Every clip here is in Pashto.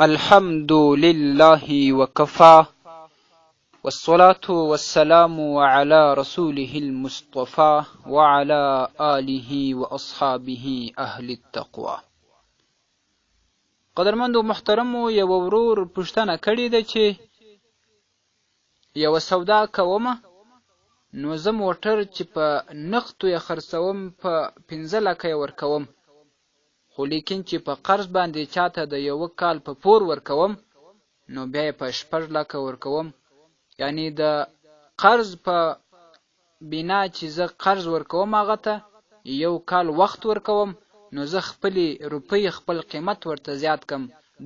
الحمد لله وكفى والصلاة والسلام على رسوله المصطفى وعلى آله وأصحابه أهل التقوى. قدرمندو محترمو یو ورور پوښتنه کړې ده چې یو سودا کومه نو زه موټر چې په نقدو یې خرڅوم په 15 لکه یې ورکوم، خو لیکن چې په قرض باندې چاته د یو کال په پور ورکوم نو بیا یې په 6 لکه ورکوم. یعنی د قرض په بنا چې زه قرض ورکوم هغه ته یو کال وخت ورکوم نو زه خپلې روپۍ خپل قیمت ورته زیات کم.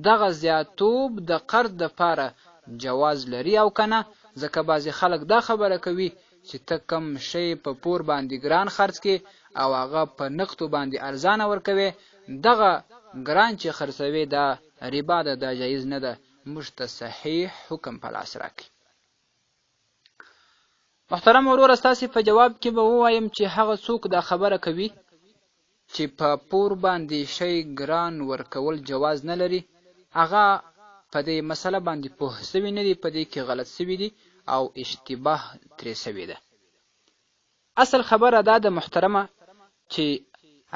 دغه زیاتوب د قرض دپاره جواز لري او کنه؟ ځکه بعضې خلک دا خبره کوي چې ته کم شی په پور باندې ګران خرڅ کې او هغه په نقدو باندې ارزانه ورکوي. دغه ګران چې خرڅوي دا ربا ده، دا جایز نه ده. موږ ته صحیح حکم په لاس راکړي. محترم وروره، ستاسې په جواب کې به ووایم چې هغه څوک دا خبره کوي چې په پور باندې شی ګران ورکول جواز نه لري، هغه په دې مسله باندې پوه سوي نه دي، په دې کې غلط سوي دي او اشتباه ترې سوي ده. اصل خبره دا ده محترمه چې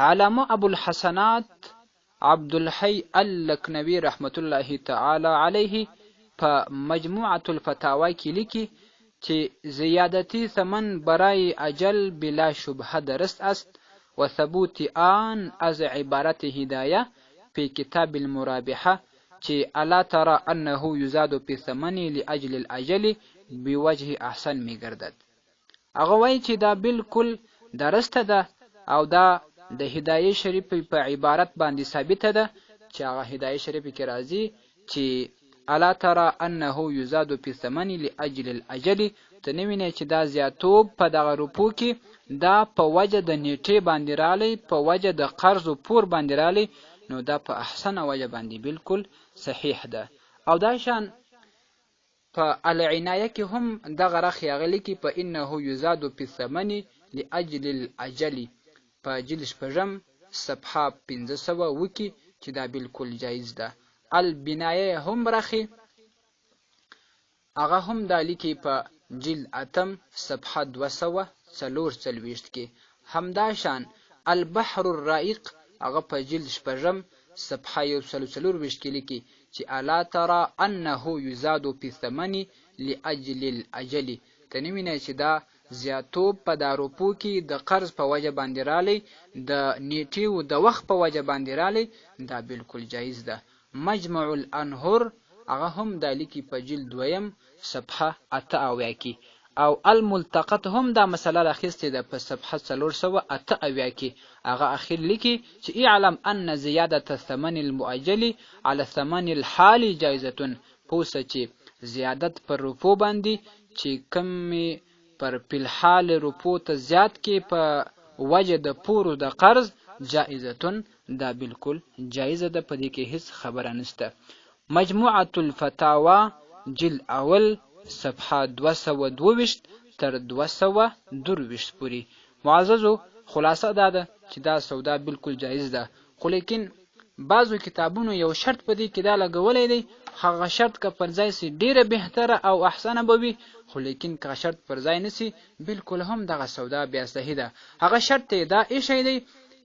علامه ابوالحسنات عبدالحی اللکنوي رحمت الله تعالی علیه په مجموعة الفتاوی کې لیکي چې زیادتی ثمن برای اجل بلا شبهه درست است و ثبوت آن از عبارت هدایه فی کتاب المرابحه چې الا ترى انه یزاد فی ثمن لاجل الاجل بوجه احسن میگردد. هغه وایي چې دا بالکل درسته ده او دا د هدایه شریف په عبارت باندې ثابته ده چې هغه هدایه شریف کې راځي چې الا ترى انه یزاد فی ثمن لاجل الاجل. ته نه وینې چې دا زیاتوب په دغه روپو کې دا په وجه د نیټې باندې رالی، په وجه د قرض و پور باندې رالی، نو دا په احسنه وجه باندې بالکل صحیح ده. او دا شان په العنایه کې هم دغه رخ راغلی کې په انه یزاد فی ثمن لاجل الاجل په جلد 6 صفحه 1500 کې چې دا بالکل جایز ده. البنایه هم رخي هغه هم دا لیکي په جلد 8 صفحه 244 کې. همدا شان البحر الرائق هغه په جلد 6 صفحه 144 کې لیکي چې الا ترى انه یزاد فی ثمن لاجل الاجل. ته نه وینې چې دا زیاتوب په دا روپو کې د قرض په وجه باندې رالی، د نیټې و د وخت په وجه باندې رالی، دا بالکل جایز ده. مجمع الانهر هغه هم دا لیکي په جلد 2 صفحه 88 کې. او الملتقط هم دا مسله راخیستې ده په صفحه 488 کې. هغه اخیر لیکي چې اعلم ان زیادة الثمن المؤجل على الثمن الحالي جایزة. پوسه چې زیادت پر روپو باندې چې کمی پر فلحال روپو ته زیات کې په وجه د پورو د قرض جائزتون، دا بالکل جایزه ده، په دې کې هیڅ خبره نشته. مجموعة الفتاوا جلد اول صفحه 222 تر 222 پورې. معززو خلاصه دا ده چې دا سودا بالکل جایز ده، خو لیکن بعضو کتابونو یو شرط په دې کې دا لګولی دی، هغه شرط که پر ځای سي ډیره بهتره او احسنه به وي، خو لیکن که شرط پر ځای نسی بالکل هم دغه سودا بیا صحیح ده. هغه شرط دا ایښی دی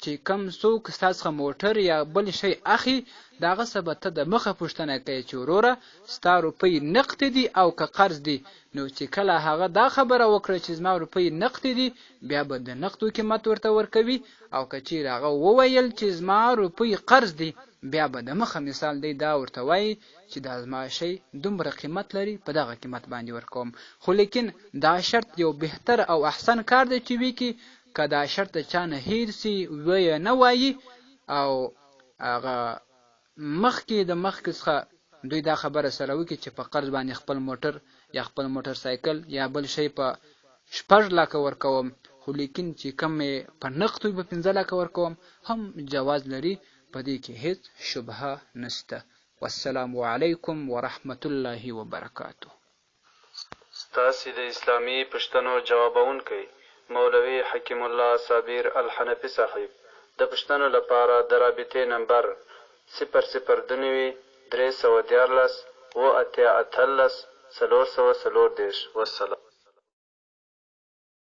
چې کم څوک ستا څخه موټر یا بل شی اخلي د هغه څه به ته د مخه پوښتنه کوي چې وروره ستا روپۍ نقد دي او که قرض دي. نو چې کله هغه دا خبره وکړه چې زما روپۍ نقد دي بیا به د نقدو قیمت ورته ورکوي، او که چیرې هغه وویل چې زما روپۍ قرض دي بیا به د مخه مثال دی دا ورته وایي چې دا زما شی دومره قیمت لري په دغه قیمت باندې ورکوم. خو لیکن دا شرط یو بهتر او احسن کار دی چې وی کې که دا شرط چا نه هیر سي وی نه وایي او هغه مخکې د مخکې څخه دوی دا خبره سره وکړي چې په قرض باندې خپل موټر یا خپل موټر سایکل یا بل شی په 6 لکه ورکوم، خو لیکن چې کم په نقدو په 15 لکه ورکوم هم جواز لري، په دې کې هیڅ شبهه نشته. والسلام علیکم ورحمت الله وبرکاته. ستاسې د اسلامي پوښتنو جوابونکی مولوي حکیم الله صابر الحنفي صاحب د پوښتنو لپاره د رابطې نمبر 002 314 اوه اتیا اتلس 434. والسلام.